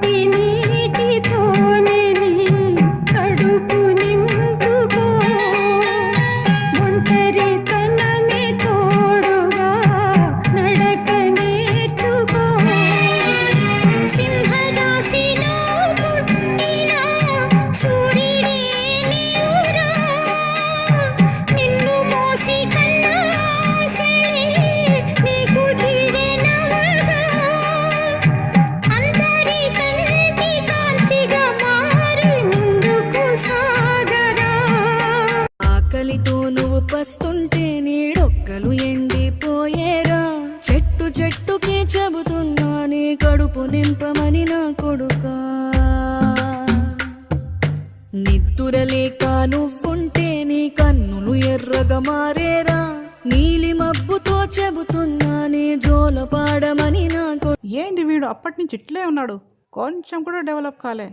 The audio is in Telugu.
కంటి నీటితోనే నీ కడుపు నింపుకో ఒంటరితనమే తోడుగా నడక నేర్చుకో సింహరాశిలో పుట్టిన సూర్యుడే నీవురా నిన్ను మోసి కన్నా ఆశలే నీకు తీరెనవగా అందరి కంటి కాంతిగా మారి ముందుకు సాగరా ఆకలితో నువ్వు పస్తుంటే నీడొక్కలు ఎండిపోయేరా చెట్టు చెట్టుకే చెబుతున్నా నీ కడుపు నింపమని నా కొడుకా నిద్దురలేక నువ్వుంటే నీ కన్నులు ఎర్రగా మారేరా నీలి మబ్బుతో చెబుతున్నా నీ జోల పాడమని నా ఏంటి వీడు అప్పటి నుంచి ఇట్లే ఉన్నాడు, కొంచెం కూడా డెవలప్ కాలే.